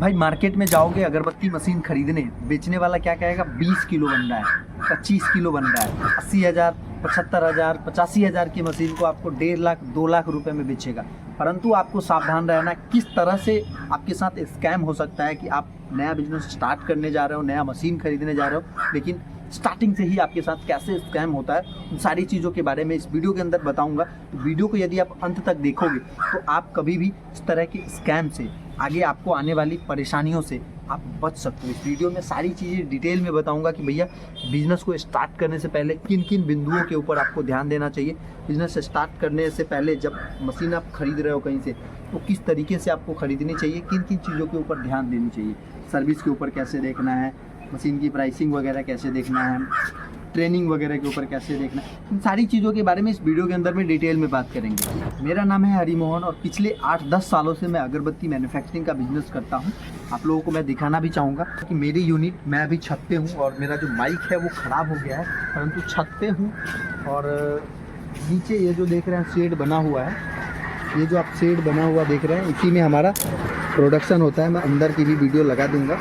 भाई मार्केट में जाओगे अगरबत्ती मशीन खरीदने, बेचने वाला क्या कहेगा 20 किलो बन रहा है, 25 किलो बन रहा है, 80,000, 75,000, 85,000 की मशीन को आपको 1.5 लाख 2 लाख रुपए में बेचेगा। परंतु आपको सावधान रहना किस तरह से आपके साथ स्कैम हो सकता है कि आप नया बिजनेस स्टार्ट करने जा रहे हो, नया मशीन खरीदने जा रहे हो, लेकिन स्टार्टिंग से ही आपके साथ कैसे स्कैम होता है, उन सारी चीज़ों के बारे में इस वीडियो के अंदर बताऊंगा। तो वीडियो को यदि आप अंत तक देखोगे तो आप कभी भी इस तरह के स्कैम से, आगे आपको आने वाली परेशानियों से आप बच सकते हो। इस वीडियो में सारी चीज़ें डिटेल में बताऊंगा कि भैया बिजनेस को स्टार्ट करने से पहले किन किन बिंदुओं के ऊपर आपको ध्यान देना चाहिए। बिजनेस स्टार्ट करने से पहले जब मशीन आप खरीद रहे हो कहीं से, तो किस तरीके से आपको खरीदनी चाहिए, किन किन चीज़ों के ऊपर ध्यान देनी चाहिए, सर्विस के ऊपर कैसे देखना है, मशीन की प्राइसिंग वगैरह कैसे देखना है, ट्रेनिंग वगैरह के ऊपर कैसे देखना है, इन सारी चीज़ों के बारे में इस वीडियो के अंदर में डिटेल में बात करेंगे। मेरा नाम है हरिमोहन और पिछले 8-10 सालों से मैं अगरबत्ती मैन्युफैक्चरिंग का बिजनेस करता हूं। आप लोगों को मैं दिखाना भी चाहूँगा कि मेरी यूनिट, मैं अभी छत पे हूँ और मेरा जो माइक है वो ख़राब हो गया है, परंतु छत पे हूँ। और नीचे ये जो देख रहे हैं शेड बना हुआ है, ये जो आप शेड बना हुआ देख रहे हैं, इसी में हमारा प्रोडक्शन होता है। मैं अंदर की भी वीडियो लगा दूँगा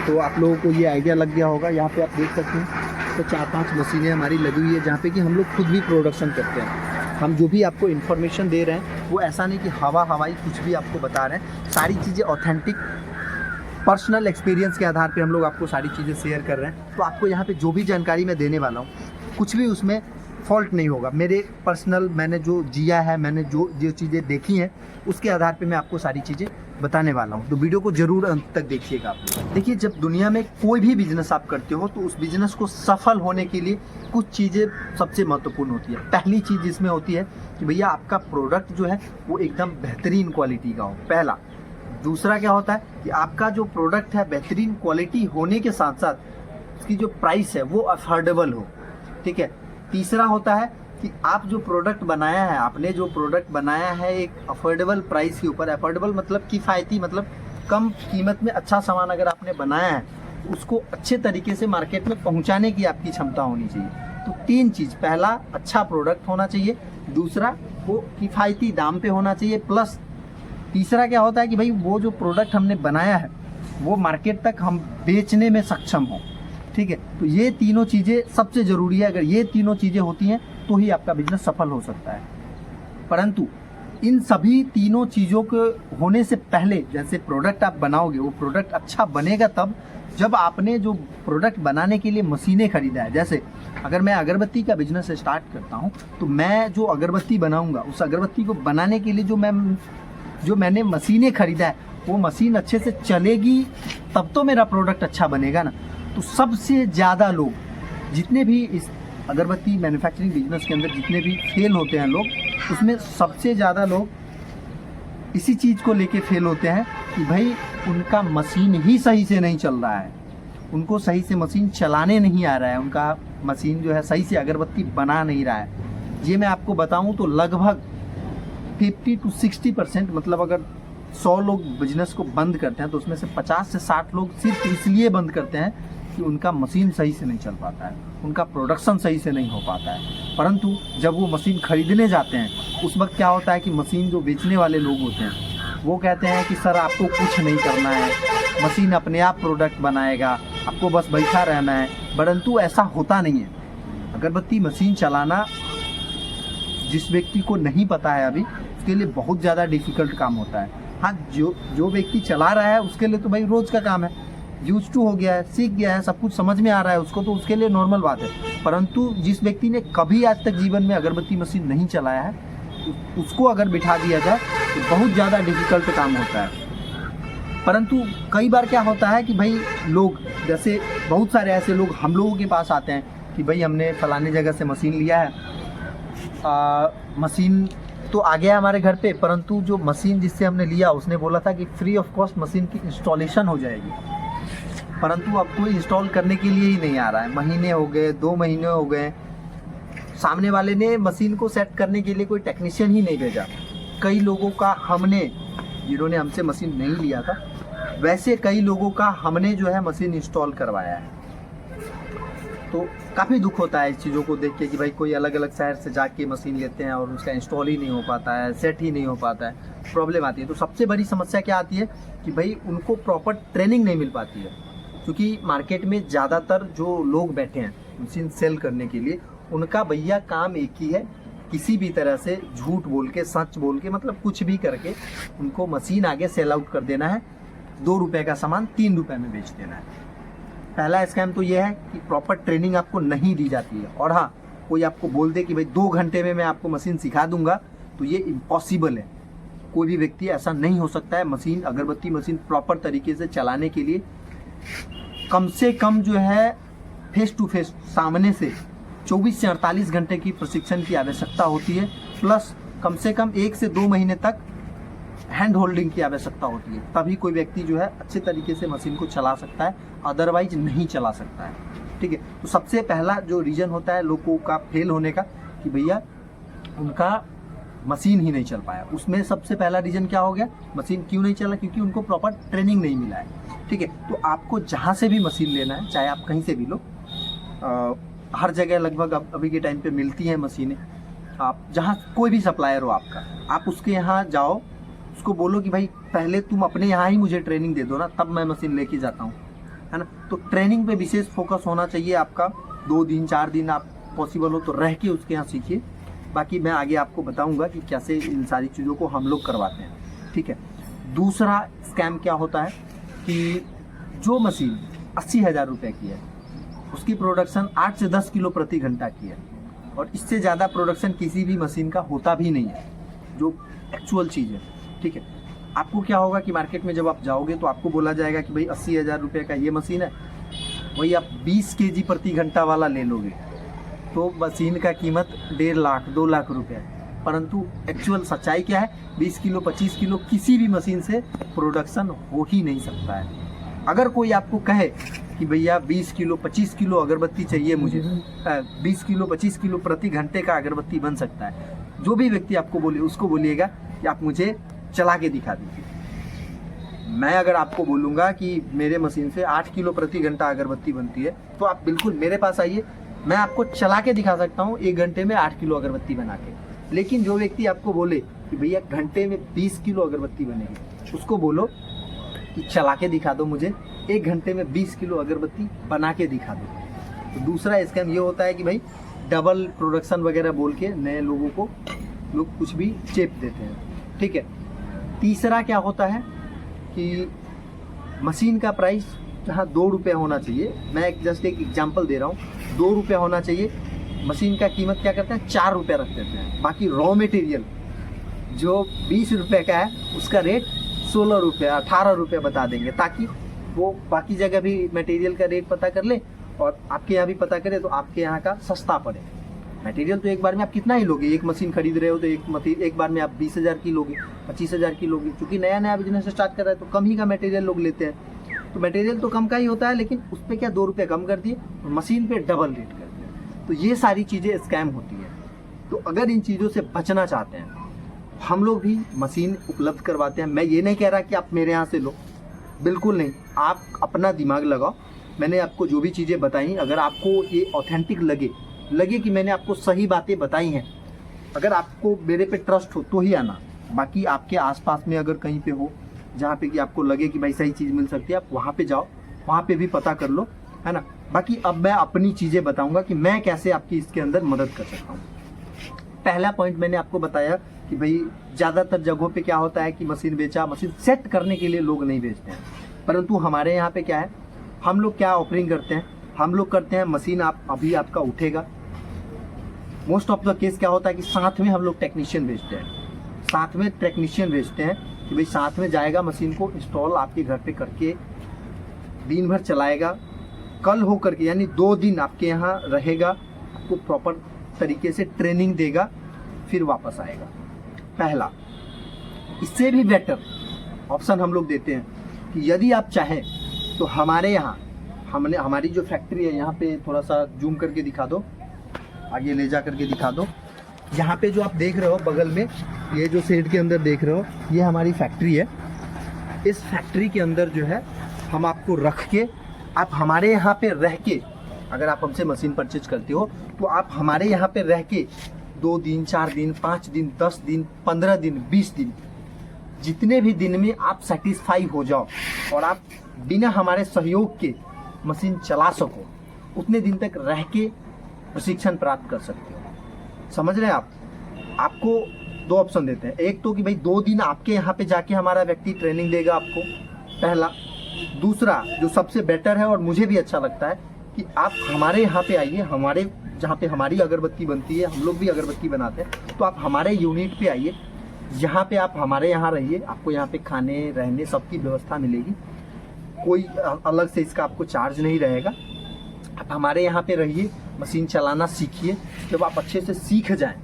तो आप लोगों को ये आइडिया लग गया होगा। यहाँ पे आप देख सकते हैं तो 4-5 मशीनें हमारी लगी हुई है, जहाँ पे कि हम लोग खुद भी प्रोडक्शन करते हैं। हम जो भी आपको इन्फॉर्मेशन दे रहे हैं वो ऐसा नहीं कि हवाई कुछ भी आपको बता रहे हैं, सारी चीज़ें ऑथेंटिक पर्सनल एक्सपीरियंस के आधार पे हम लोग आपको सारी चीज़ें शेयर कर रहे हैं। तो आपको यहाँ पे जो भी जानकारी मैं देने वाला हूँ, कुछ भी उसमें फॉल्ट नहीं होगा। मेरे पर्सनल, मैंने जो जिया है, मैंने जो चीज़ें देखी हैं, उसके आधार पे मैं आपको सारी चीज़ें बताने वाला हूँ। तो वीडियो को ज़रूर अंत तक देखिएगा आप लोग। देखिए, जब दुनिया में कोई भी बिजनेस आप करते हो तो उस बिजनेस को सफल होने के लिए कुछ चीज़ें सबसे महत्वपूर्ण होती है। पहली चीज़ इसमें होती है कि भैया आपका प्रोडक्ट जो है वो एकदम बेहतरीन क्वालिटी का हो, पहला। दूसरा क्या होता है कि आपका जो प्रोडक्ट है बेहतरीन क्वालिटी होने के साथ साथ उसकी जो प्राइस है वो अफोर्डेबल हो, ठीक है। तीसरा होता है कि आप जो प्रोडक्ट बनाया है, आपने जो प्रोडक्ट बनाया है एक अफोर्डेबल प्राइस के ऊपर। अफोर्डेबल मतलब किफ़ायती, मतलब कम कीमत में अच्छा सामान अगर आपने बनाया है तो उसको अच्छे तरीके से मार्केट में पहुंचाने की आपकी क्षमता होनी चाहिए। तो 3 चीज़, पहला अच्छा प्रोडक्ट होना चाहिए, दूसरा वो किफ़ायती दाम पे होना चाहिए, प्लस तीसरा क्या होता है कि भाई वो जो प्रोडक्ट हमने बनाया है वो मार्केट तक हम बेचने में सक्षम हों, ठीक है। तो ये तीनों चीज़ें सबसे ज़रूरी है। अगर ये तीनों चीज़ें होती हैं तो ही आपका बिजनेस सफल हो सकता है। परंतु इन सभी तीनों चीज़ों के होने से पहले, जैसे प्रोडक्ट आप बनाओगे, वो प्रोडक्ट अच्छा बनेगा तब जब आपने जो प्रोडक्ट बनाने के लिए मशीनें खरीदा है। जैसे अगर मैं अगरबत्ती का बिजनेस स्टार्ट करता हूँ तो मैं जो अगरबत्ती बनाऊँगा, उस अगरबत्ती को बनाने के लिए जो मैंने मशीनें खरीदा है वो मशीन अच्छे से चलेगी तब तो मेरा प्रोडक्ट अच्छा बनेगा ना। तो सबसे ज़्यादा लोग, जितने भी इस अगरबत्ती मैन्युफैक्चरिंग बिजनेस के अंदर जितने भी फेल होते हैं लोग, उसमें सबसे ज़्यादा लोग इसी चीज़ को लेके फेल होते हैं कि भाई उनका मशीन ही सही से नहीं चल रहा है, उनको सही से मशीन चलाने नहीं आ रहा है, उनका मशीन जो है सही से अगरबत्ती बना नहीं रहा है। ये मैं आपको बताऊं तो लगभग 50 से 60%, मतलब अगर 100 लोग बिजनेस को बंद करते हैं तो उसमें से 50 से 60 लोग सिर्फ इसलिए बंद करते हैं कि उनका मशीन सही से नहीं चल पाता है, उनका प्रोडक्शन सही से नहीं हो पाता है। परंतु जब वो मशीन खरीदने जाते हैं उस वक्त क्या होता है कि मशीन जो बेचने वाले लोग होते हैं वो कहते हैं कि सर आपको कुछ नहीं करना है, मशीन अपने आप प्रोडक्ट बनाएगा, आपको बस बैठा रहना है। परंतु ऐसा होता नहीं है। अगरबत्ती मशीन चलाना जिस व्यक्ति को नहीं पता है अभी, उसके लिए बहुत ज़्यादा डिफ़िकल्ट काम होता है। हाँ, जो व्यक्ति चला रहा है उसके लिए तो भाई रोज़ का काम है, यूज टू हो गया है, सीख गया है, सब कुछ समझ में आ रहा है उसको, तो उसके लिए नॉर्मल बात है। परंतु जिस व्यक्ति ने कभी आज तक जीवन में अगरबत्ती मशीन नहीं चलाया है, उसको अगर बिठा दिया जाए तो बहुत ज़्यादा डिफ़िकल्ट काम होता है। परंतु कई बार क्या होता है कि भाई लोग, जैसे बहुत सारे ऐसे लोग हम लोगों के पास आते हैं कि भाई हमने फलाने जगह से मशीन लिया है, मशीन तो आ गया हमारे घर पे, परंतु जो मशीन जिससे हमने लिया उसने बोला था कि फ्री ऑफ कॉस्ट मशीन की इंस्टॉलेशन हो जाएगी, परंतु अब कोई इंस्टॉल करने के लिए ही नहीं आ रहा है। महीने हो गए, 2 महीने हो गए, सामने वाले ने मशीन को सेट करने के लिए कोई टेक्नीशियन ही नहीं भेजा। कई लोगों का हमने, जिन्होंने हमसे मशीन नहीं लिया था, वैसे कई लोगों का हमने जो है मशीन इंस्टॉल करवाया है। तो काफ़ी दुख होता है इस चीज़ों को देख के कि भाई कोई अलग अलग शहर से जाके मशीन लेते हैं और उसका इंस्टॉल ही नहीं हो पाता है, सेट ही नहीं हो पाता है, प्रॉब्लम आती है। तो सबसे बड़ी समस्या क्या आती है कि भाई उनको प्रॉपर ट्रेनिंग नहीं मिल पाती है, क्योंकि मार्केट में ज़्यादातर जो लोग बैठे हैं मशीन सेल करने के लिए, उनका भैया काम एक ही है, किसी भी तरह से झूठ बोल के, सच बोल के, मतलब कुछ भी करके उनको मशीन आगे सेल आउट कर देना है, 2 रुपये का सामान 3 रुपये में बेच देना है। पहला स्कैम तो ये है कि प्रॉपर ट्रेनिंग आपको नहीं दी जाती है। और हाँ, कोई आपको बोल दे कि भाई 2 घंटे में मैं आपको मशीन सिखा दूंगा, तो ये इम्पॉसिबल है। कोई भी व्यक्ति ऐसा नहीं हो सकता है। मशीन, अगरबत्ती मशीन प्रॉपर तरीके से चलाने के लिए कम से कम जो है फेस टू फेस, सामने से 24 से 48 घंटे की प्रशिक्षण की आवश्यकता होती है, प्लस कम से कम 1 से 2 महीने तक हैंड होल्डिंग की आवश्यकता होती है। तभी कोई व्यक्ति जो है अच्छे तरीके से मशीन को चला सकता है, अदरवाइज नहीं चला सकता है। ठीक है, तो सबसे पहला जो रीज़न होता है लोगों का फेल होने का कि भैया उनका मशीन ही नहीं चल पाया। उसमें सबसे पहला रीज़न क्या हो गया, मशीन क्यों नहीं चला? क्योंकि उनको प्रॉपर ट्रेनिंग नहीं मिला है। ठीक है, तो आपको जहाँ से भी मशीन लेना है, चाहे आप कहीं से भी लो, हर जगह लगभग अभी के टाइम पे मिलती हैं मशीनें। आप जहाँ कोई भी सप्लायर हो आपका, आप उसके यहाँ जाओ, उसको बोलो कि भाई पहले तुम अपने यहाँ ही मुझे ट्रेनिंग दे दो ना, तब मैं मशीन लेके जाता हूँ, है ना। तो ट्रेनिंग पे विशेष फोकस होना चाहिए आपका। 2 दिन 4 दिन आप पॉसिबल हो तो रह के उसके यहाँ सीखिए। बाकी मैं आगे आपको बताऊँगा कि कैसे इन सारी चीज़ों को हम लोग करवाते हैं। ठीक है, दूसरा स्कैम क्या होता है कि जो मशीन 80,000 रुपये की है, उसकी प्रोडक्शन 8 से 10 किलो प्रति घंटा की है, और इससे ज़्यादा प्रोडक्शन किसी भी मशीन का होता भी नहीं है, जो एक्चुअल चीज़ है। ठीक है, आपको क्या होगा कि मार्केट में जब आप जाओगे तो आपको बोला जाएगा कि भाई 80,000 रुपये का ये मशीन है, वही आप 20 kg प्रति घंटा वाला ले लोगे तो मशीन का कीमत 1.5 लाख 2 लाख रुपये है। परंतु एक्चुअल सच्चाई क्या है, 20 किलो 25 किलो किसी भी मशीन से प्रोडक्शन हो ही नहीं सकता है। अगर कोई आपको कहे कि भैया 20 किलो 25 किलो अगरबत्ती चाहिए मुझे, 20 किलो 25 किलो प्रति घंटे का अगरबत्ती बन सकता है, जो भी व्यक्ति आपको बोले उसको बोलिएगा कि आप मुझे चला के दिखा दीजिए। मैं अगर आपको बोलूँगा कि मेरे मशीन से 8 किलो प्रति घंटा अगरबत्ती बनती है, तो आप बिल्कुल मेरे पास आइए, मैं आपको चला के दिखा सकता हूँ 1 घंटे में 8 किलो अगरबत्ती बना के। लेकिन जो व्यक्ति आपको बोले कि भैया घंटे में 20 किलो अगरबत्ती बनेगी, उसको बोलो कि चला के दिखा दो मुझे, 1 घंटे में 20 किलो अगरबत्ती बना के दिखा दो। तो दूसरा स्कैम ये होता है कि भाई डबल प्रोडक्शन वगैरह बोल के नए लोगों को लोग कुछ भी चेप देते हैं। ठीक है, तीसरा क्या होता है कि मशीन का प्राइस जहाँ 2 रुपये होना चाहिए, मैं जस्ट एक एग्जांपल दे रहा हूँ, 2 रुपये होना चाहिए, मशीन का कीमत क्या करते हैं 4 रुपये रख देते हैं। बाकी रॉ मटेरियल जो 20 रुपये का है उसका रेट 16 रुपये 18 रुपये बता देंगे, ताकि वो बाकी जगह भी मटेरियल का रेट पता कर ले और आपके यहाँ भी पता करे, तो आपके यहाँ का सस्ता पड़े। मटेरियल तो एक बार में आप कितना ही लोगे, एक मशीन खरीद रहे हो तो एक बार में आप 20,000 की लोगे, 25,000 की लोगे। क्योंकि नया नया बिजनेस स्टार्ट कर रहा है तो कम ही का मटेरियल लोग लेते हैं, तो मटेरियल तो कम का ही होता है, लेकिन उस पर क्या 2 रुपये कम कर दिए और मशीन पे डबल रेट कर दिया। तो ये सारी चीज़ें स्कैम होती है। तो अगर इन चीज़ों से बचना चाहते हैं, हम लोग भी मशीन उपलब्ध करवाते हैं। मैं ये नहीं कह रहा कि आप मेरे यहाँ से लो, बिल्कुल नहीं, आप अपना दिमाग लगाओ। मैंने आपको जो भी चीज़ें बताई, अगर आपको ये ऑथेंटिक लगे कि मैंने आपको सही बातें बताई हैं, अगर आपको मेरे पे ट्रस्ट हो तो ही आना। बाकी आपके आसपास में अगर कहीं पे हो जहाँ पे कि आपको लगे कि भाई सही चीज़ मिल सकती है, आप वहाँ पे जाओ, वहाँ पे भी पता कर लो, है ना। बाकी अब मैं अपनी चीज़ें बताऊँगा कि मैं कैसे आपकी इसके अंदर मदद कर सकता हूँ। पहला पॉइंट मैंने आपको बताया कि भाई ज़्यादातर जगहों पे क्या होता है कि मशीन बेचा, मशीन सेट करने के लिए लोग नहीं बेचते हैं। परंतु हमारे यहाँ पे क्या है, हम लोग क्या ऑफरिंग करते हैं, हम लोग करते हैं मशीन अभी आपका उठेगा। मोस्ट ऑफ द केस क्या होता है कि साथ में हम लोग टेक्नीशियन भेजते हैं, साथ में टेक्नीशियन भेजते हैं कि भाई साथ में जाएगा, मशीन को इंस्टॉल आपके घर पे करके दिन भर चलाएगा, कल हो करके यानी 2 दिन आपके यहाँ रहेगा, आपको प्रॉपर तरीके से ट्रेनिंग देगा, फिर वापस आएगा। पहला, इससे भी बेटर ऑप्शन हम लोग देते हैं कि यदि आप चाहें तो हमारे यहाँ हमारी जो फैक्ट्री है, यहाँ पे थोड़ा सा जूम करके दिखा दो, आगे ले जा करके दिखा दो। यहाँ पे जो आप देख रहे हो बगल में, ये जो शेड के अंदर देख रहे हो, ये हमारी फैक्ट्री है। इस फैक्ट्री के अंदर जो है हम आपको रख के, आप हमारे यहाँ पे रह के अगर आप हमसे मशीन परचेज करते हो तो आप हमारे यहाँ पे रह के 2 दिन 4 दिन 5 दिन 10 दिन 15 दिन 20 दिन जितने भी दिन में आप सेटिस्फाई हो जाओ और आप बिना हमारे सहयोग के मशीन चला सको, उतने दिन तक रह के प्रशिक्षण प्राप्त कर सकते हो। समझ रहे हैं आप? आपको 2 ऑप्शन देते हैं, एक तो कि भाई 2 दिन आपके यहाँ पे जाके हमारा व्यक्ति ट्रेनिंग देगा आपको, पहला। दूसरा जो सबसे बेटर है और मुझे भी अच्छा लगता है कि आप हमारे यहाँ पे आइए, हमारे जहाँ पे हमारी अगरबत्ती बनती है, हम लोग भी अगरबत्ती बनाते हैं, तो आप हमारे यूनिट पे आइए, यहाँ पे आप हमारे यहाँ रहिए, आपको यहाँ पे खाने रहने सबकी व्यवस्था मिलेगी, कोई अलग से इसका आपको चार्ज नहीं रहेगा। आप हमारे यहाँ पे रहिए, मशीन चलाना सीखिए, जब आप अच्छे से सीख जाएं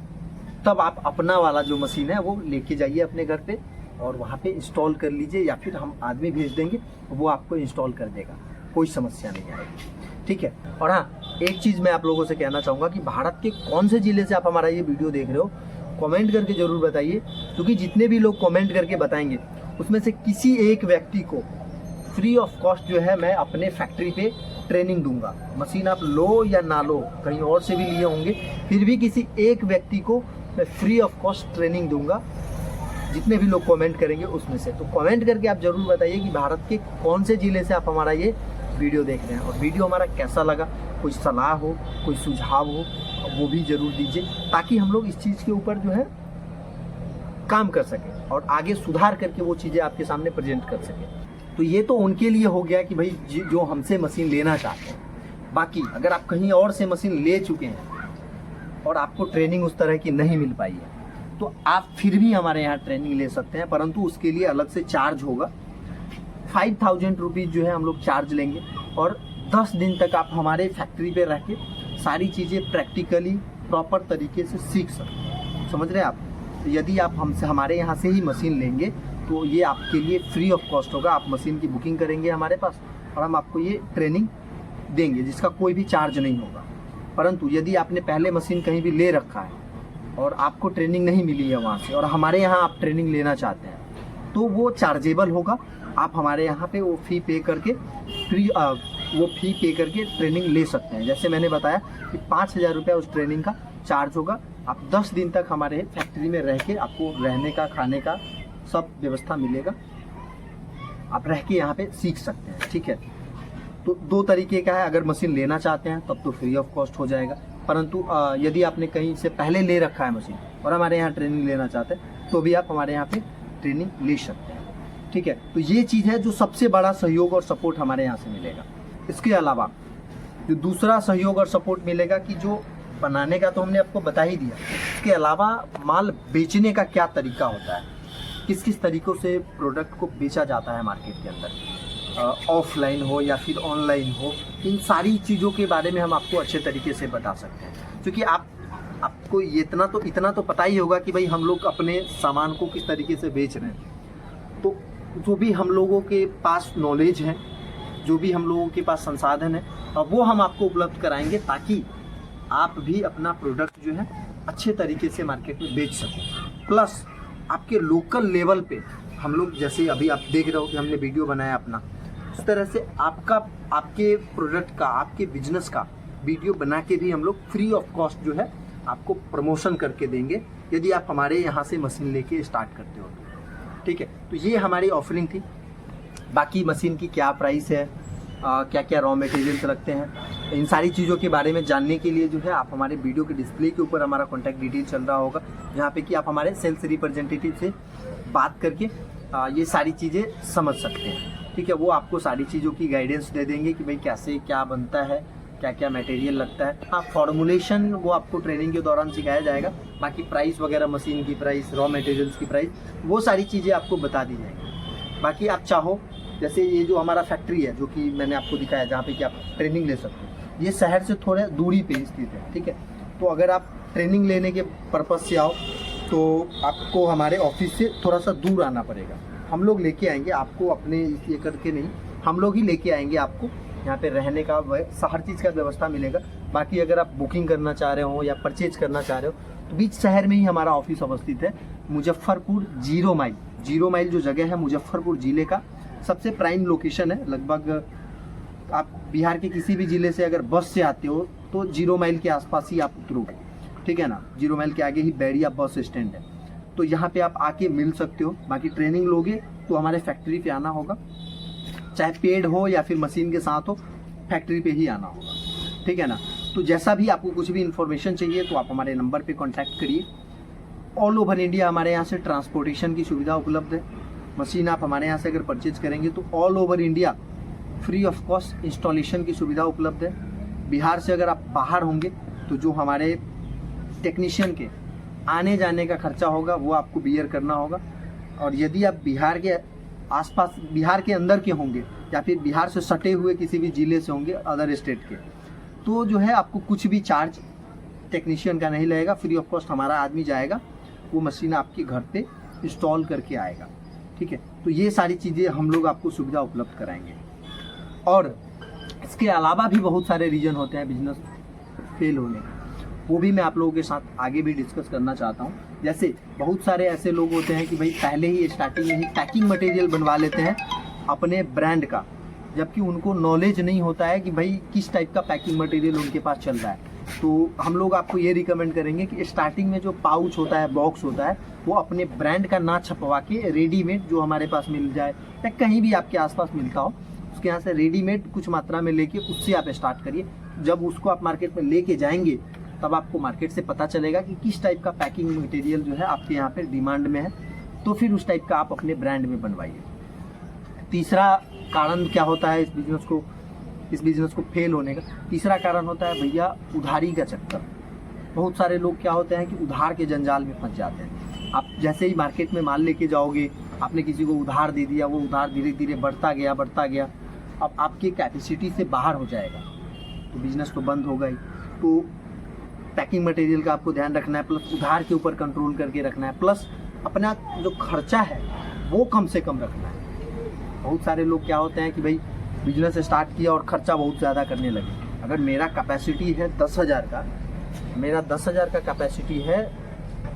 तब आप अपना वाला जो मशीन है वो लेके जाइए अपने घर पे और वहाँ पे इंस्टॉल कर लीजिए, या फिर हम आदमी भेज देंगे वो आपको इंस्टॉल कर देगा, कोई समस्या नहीं आएगी, ठीक है। और हाँ, एक चीज़ मैं आप लोगों से कहना चाहूँगा कि भारत के कौन से ज़िले से आप हमारा ये वीडियो देख रहे हो, कमेंट करके ज़रूर बताइए, क्योंकि जितने भी लोग कमेंट करके बताएंगे उसमें से किसी एक व्यक्ति को फ्री ऑफ कॉस्ट जो है मैं अपने फैक्ट्री पे ट्रेनिंग दूंगा। मशीन आप लो या ना लो, कहीं और से भी लिए होंगे, फिर भी किसी एक व्यक्ति को मैं फ्री ऑफ कॉस्ट ट्रेनिंग दूंगा, जितने भी लोग कमेंट करेंगे उसमें से। तो कमेंट करके आप ज़रूर बताइए कि भारत के कौन से ज़िले से आप हमारा ये वीडियो देख रहे हैं और वीडियो हमारा कैसा लगा, कोई सलाह हो, कोई सुझाव हो, वो भी ज़रूर दीजिए, ताकि हम लोग इस चीज़ के ऊपर जो है काम कर सकें और आगे सुधार करके वो चीज़ें आपके सामने प्रेजेंट कर सकें। तो ये तो उनके लिए हो गया कि भाई जो हमसे मशीन लेना चाहते हैं। बाकी अगर आप कहीं और से मशीन ले चुके हैं और आपको ट्रेनिंग उस तरह की नहीं मिल पाई है, तो आप फिर भी हमारे यहाँ ट्रेनिंग ले सकते हैं, परंतु उसके लिए अलग से चार्ज होगा। 5000 रुपीज़ जो है हम लोग चार्ज लेंगे और 10 दिन तक आप हमारे फैक्ट्री पे रह के सारी चीज़ें प्रैक्टिकली प्रॉपर तरीके से सीख सकते। समझ रहे हैं आप? तो यदि आप हमसे हमारे यहाँ से ही मशीन लेंगे तो ये आपके लिए फ्री ऑफ कॉस्ट होगा। आप मशीन की बुकिंग करेंगे हमारे पास और हम आपको ये ट्रेनिंग देंगे, जिसका कोई भी चार्ज नहीं होगा। परंतु यदि आपने पहले मशीन कहीं भी ले रखा है और आपको ट्रेनिंग नहीं मिली है वहाँ से और हमारे यहाँ आप ट्रेनिंग लेना चाहते हैं, तो वो चार्जेबल होगा। आप हमारे यहाँ पे वो फ़ी पे करके ट्रेनिंग ले सकते हैं। जैसे मैंने बताया कि 5000 रुपये उस ट्रेनिंग का चार्ज होगा। आप 10 दिन तक हमारे फैक्ट्री में रह के आपको रहने का, खाने का सब व्यवस्था मिलेगा, आप रह के यहाँ पे सीख सकते हैं, ठीक है। तो 2 तरीके का है, अगर मशीन लेना चाहते हैं तब तो फ्री ऑफ कॉस्ट हो जाएगा, परंतु यदि आपने कहीं से पहले ले रखा है मशीन और हमारे यहाँ ट्रेनिंग लेना चाहते हैं तो भी आप हमारे यहाँ पे ट्रेनिंग ले सकते हैं, ठीक है। तो ये चीज़ है जो सबसे बड़ा सहयोग और सपोर्ट हमारे यहाँ से मिलेगा। इसके अलावा जो दूसरा सहयोग और सपोर्ट मिलेगा कि जो बनाने का तो हमने आपको बता ही दिया, इसके अलावा माल बेचने का क्या तरीका होता है, किस किस तरीक़ों से प्रोडक्ट को बेचा जाता है मार्केट के अंदर, ऑफलाइन हो या फिर ऑनलाइन हो, इन सारी चीज़ों के बारे में हम आपको अच्छे तरीके से बता सकते हैं। क्योंकि आपको इतना तो पता ही होगा कि भाई हम लोग अपने सामान को किस तरीके से बेच रहे हैं। तो जो भी हम लोगों के पास नॉलेज है, जो भी हम लोगों के पास संसाधन है, वो हम आपको उपलब्ध कराएंगे, ताकि आप भी अपना प्रोडक्ट जो है अच्छे तरीके से मार्केट में बेच सकें। प्लस आपके लोकल लेवल पे हम लोग, जैसे अभी आप देख रहे हो कि हमने वीडियो बनाया अपना, उस तरह से आपके प्रोडक्ट का, आपके बिजनेस का वीडियो बना के भी हम लोग फ्री ऑफ कॉस्ट जो है आपको प्रमोशन करके देंगे, यदि आप हमारे यहाँ से मशीन लेके स्टार्ट करते हो, ठीक है। तो ये हमारी ऑफरिंग थी। बाकी मशीन की क्या प्राइस है, क्या क्या रॉ मटेरियल्स लगते हैं, इन सारी चीज़ों के बारे में जानने के लिए जो है आप हमारे वीडियो के डिस्प्ले के ऊपर हमारा कॉन्टैक्ट डिटेल चल रहा होगा, जहाँ पे कि आप हमारे सेल्स रिप्रेजेंटेटिव से बात करके ये सारी चीज़ें समझ सकते हैं, ठीक है। वो आपको सारी चीज़ों की गाइडेंस दे देंगे कि भाई कैसे क्या बनता है, क्या क्या मटेरियल लगता है। हाँ, फॉर्मुलेशन वो आपको ट्रेनिंग के दौरान सिखाया जाएगा। बाकी प्राइस वगैरह, मशीन की प्राइस, रॉ मटेरियल्स की प्राइस, वो सारी चीज़ें आपको बता दी जाएंगी। बाकी आप चाहो, जैसे ये जो हमारा फैक्ट्री है जो कि मैंने आपको दिखाया, जहाँ पे कि आप ट्रेनिंग ले सकते हो, ये शहर से थोड़े दूरी पे स्थित है, ठीक है। तो अगर आप ट्रेनिंग लेने के पर्पज़ से आओ तो आपको हमारे ऑफिस से थोड़ा सा दूर आना पड़ेगा। हम लोग लेके आएंगे आपको, अपने ये करके नहीं, हम लोग ही लेके आएंगे आपको। यहाँ पे रहने का हर चीज़ का व्यवस्था मिलेगा। बाकी अगर आप बुकिंग करना चाह रहे हो या परचेज करना चाह रहे हो तो बीच शहर में ही हमारा ऑफिस अवस्थित है, मुजफ्फरपुर 0 माइल जो जगह है मुजफ्फरपुर ज़िले का सबसे प्राइम लोकेशन है। लगभग आप बिहार के किसी भी ज़िले से अगर बस से आते हो तो 0 माइल के आसपास ही आप उतरोगे, ठीक है ना। 0 माइल के आगे ही बैरिया बस स्टैंड है, तो यहाँ पे आप आके मिल सकते हो। बाकी ट्रेनिंग लोगे तो हमारे फैक्ट्री पे आना होगा, चाहे पेड हो या फिर मशीन के साथ हो, फैक्ट्री पे ही आना होगा, ठीक है ना। तो जैसा भी आपको कुछ भी इन्फॉर्मेशन चाहिए तो आप हमारे नंबर पे कांटेक्ट करिए। ऑल ओवर इंडिया हमारे यहाँ से ट्रांसपोर्टेशन की सुविधा उपलब्ध है। मशीन आप हमारे यहाँ से अगर परचेज करेंगे तो all over India free of cost installation की सुविधा उपलब्ध है। बिहार से अगर आप बाहर होंगे तो जो हमारे टेक्नीशियन के आने जाने का खर्चा होगा वो आपको बियर करना होगा। और यदि आप बिहार के आसपास, बिहार के अंदर के होंगे या फिर बिहार से सटे हुए किसी भी ज़िले से होंगे अदर स्टेट के, तो जो है आपको कुछ भी चार्ज टेक्नीशियन का नहीं लगेगा, फ्री ऑफ कॉस्ट हमारा आदमी जाएगा, वो मशीन आपके घर पे इंस्टॉल करके आएगा, ठीक है। तो ये सारी चीज़ें हम लोग आपको सुविधा उपलब्ध कराएंगे। और इसके अलावा भी बहुत सारे रीजन होते हैं बिजनेस फेल होने के, वो भी मैं आप लोगों के साथ आगे भी डिस्कस करना चाहता हूँ। जैसे बहुत सारे ऐसे लोग होते हैं कि भाई पहले ही स्टार्टिंग में ही पैकिंग मटेरियल बनवा लेते हैं अपने ब्रांड का, जबकि उनको नॉलेज नहीं होता है कि भाई किस टाइप का पैकिंग मटेरियल उनके पास चल रहा है। तो हम लोग आपको ये रिकमेंड करेंगे कि स्टार्टिंग में जो पाउच होता है, बॉक्स होता है, वो अपने ब्रांड का ना छपवा के रेडीमेड जो हमारे पास मिल जाए या कहीं भी आपके आसपास मिलता हो उसके यहाँ से रेडीमेड कुछ मात्रा में लेके उससे आप स्टार्ट करिए। जब उसको आप मार्केट में लेके जाएंगे तब आपको मार्केट से पता चलेगा कि किस टाइप का पैकिंग मटेरियल जो है आपके यहाँ पे डिमांड में है, तो फिर उस टाइप का आप अपने ब्रांड में बनवाइए। तीसरा कारण क्या होता है इस बिज़नेस को फेल होने का? तीसरा कारण होता है भैया उधारी का चक्कर। बहुत सारे लोग क्या होते हैं कि उधार के जंजाल में फंस जाते हैं। आप जैसे ही मार्केट में माल लेके जाओगे, आपने किसी को उधार दे दिया, वो उधार धीरे धीरे बढ़ता गया, अब आपकी कैपेसिटी से बाहर हो जाएगा तो बिजनेस तो बंद होगा ही। तो पैकिंग मटेरियल का आपको ध्यान रखना है, प्लस उधार के ऊपर कंट्रोल करके रखना है, प्लस अपना जो खर्चा है वो कम से कम रखना है। बहुत सारे लोग क्या होते हैं कि भाई बिजनेस स्टार्ट किया और खर्चा बहुत ज़्यादा करने लगे। अगर मेरा कैपेसिटी है 10,000 का, मेरा 10,000 का कैपेसिटी है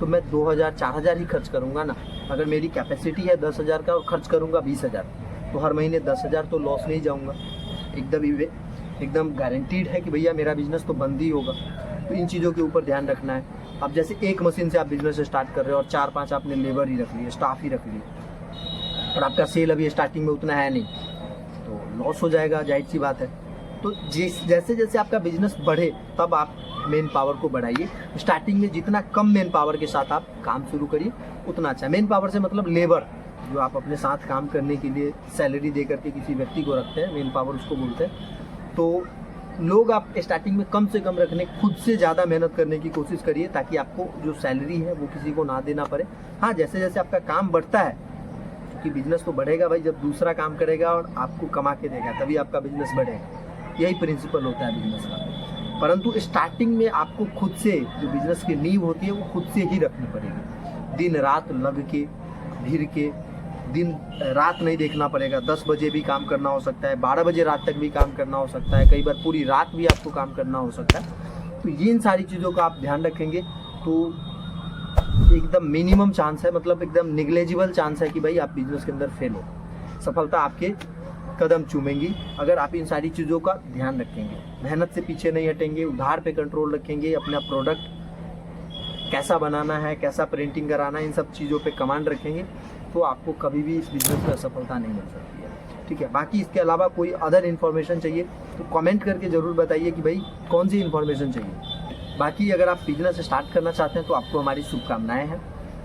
तो मैं 2,000-4,000 ही खर्च करूँगा ना। अगर मेरी कैपेसिटी है 10,000 का और खर्च करूँगा 20,000 तो हर महीने 10,000 तो लॉस नहीं जाऊँगा। एकदम गारंटीड है कि भैया मेरा बिजनेस तो बंद ही होगा। तो इन चीज़ों के ऊपर ध्यान रखना है। अब जैसे एक मशीन से आप बिजनेस स्टार्ट कर रहे हो और 4-5 आपने लेबर ही रख लिए, स्टाफ ही रख लिए, और आपका सेल अभी स्टार्टिंग में उतना है नहीं, तो लॉस हो जाएगा, जाहिर सी बात है। तो जैसे जैसे आपका बिजनेस बढ़े तब आप मेन पावर को बढ़ाइए। स्टार्टिंग में जितना कम मेन पावर के साथ आप काम शुरू करिए उतना अच्छा। मेन पावर से मतलब लेबर, जो आप अपने साथ काम करने के लिए सैलरी दे करके किसी व्यक्ति को रखते हैं, मेन पावर उसको बोलते हैं। तो लोग आप स्टार्टिंग में कम से कम रखने, खुद से ज़्यादा मेहनत करने की कोशिश करिए ताकि आपको जो सैलरी है वो किसी को ना देना पड़े। हाँ, जैसे जैसे आपका काम बढ़ता है, क्योंकि बिजनेस तो बढ़ेगा भाई, जब दूसरा काम करेगा और आपको कमा के देगा तभी आपका बिजनेस बढ़ेगा। यही प्रिंसिपल होता है बिजनेस का। परंतु स्टार्टिंग में आपको खुद से जो बिजनेस की नींव होती है वो खुद से ही रखनी पड़ेगी। दिन रात लग के, भीड़ के, दिन रात नहीं देखना पड़ेगा। 10 बजे भी काम करना हो सकता है, 12 बजे रात तक भी काम करना हो सकता है, कई बार पूरी रात भी आपको काम करना हो सकता है। तो ये इन सारी चीज़ों का आप ध्यान रखेंगे तो एकदम मिनिमम चांस है, मतलब एकदम निग्लेजिबल चांस है कि भाई आप बिजनेस के अंदर फेल हो। सफलता आपके कदम चूमेंगी अगर आप इन सारी चीज़ों का ध्यान रखेंगे, मेहनत से पीछे नहीं हटेंगे, उधार पे कंट्रोल रखेंगे, अपना प्रोडक्ट कैसा बनाना है, कैसा प्रिंटिंग कराना है, इन सब चीज़ों पे कमांड रखेंगे तो आपको कभी भी इस बिज़नेस में सफलता नहीं मिल सकती है। ठीक है, बाकी इसके अलावा कोई अदर इन्फॉर्मेशन चाहिए तो कमेंट करके ज़रूर बताइए कि भाई कौन सी इन्फॉर्मेशन चाहिए। बाकी अगर आप बिजनेस स्टार्ट करना चाहते हैं तो आपको हमारी शुभकामनाएं हैं।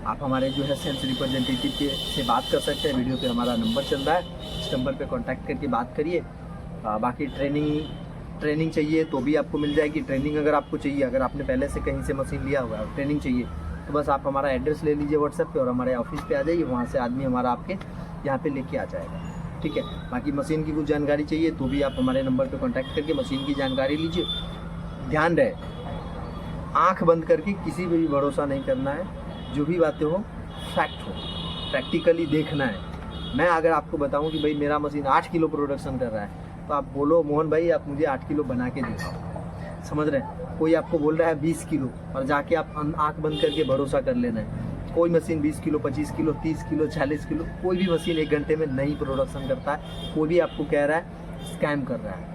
आप हमारे जो है सेल्स रिप्रेजेंटेटिव से बात कर सकते हैं। वीडियो पे हमारा नंबर चल रहा है, इस नंबर पे कांटेक्ट करके बात करिए। बाकी ट्रेनिंग चाहिए तो भी आपको मिल जाएगी। ट्रेनिंग अगर आपको चाहिए, अगर आपने पहले से कहीं से मशीन लिया हुआ है और ट्रेनिंग चाहिए तो बस आप हमारा एड्रेस ले लीजिए व्हाट्सएप पे और हमारे ऑफिस पे आ जाइए, वहाँ से आदमी हमारा आपके यहाँ पे लेके आ जाएगा। ठीक है, बाकी मशीन की कुछ जानकारी चाहिए तो भी आप हमारे नंबर पे कांटेक्ट करके मशीन की जानकारी लीजिए। ध्यान रहे, आंख बंद करके किसी पे भी भरोसा नहीं करना है, जो भी बातें हो फैक्ट हो, प्रैक्टिकली देखना है। मैं अगर आपको बताऊं कि भाई मेरा मशीन 8 किलो प्रोडक्शन कर रहा है तो आप बोलो मोहन भाई आप मुझे 8 किलो बना के दिखाओ, समझ रहे हैं। कोई आपको बोल रहा है 20 किलो और जाके आप आंख बंद करके भरोसा कर लेना है। कोई machine 20 kilo, 25 kilo, 30 kilo, 40 kilo, कोई भी मशीन 1 घंटे में नहीं प्रोडक्शन करता है। कोई भी आपको कह रहा है स्कैम कर रहा है।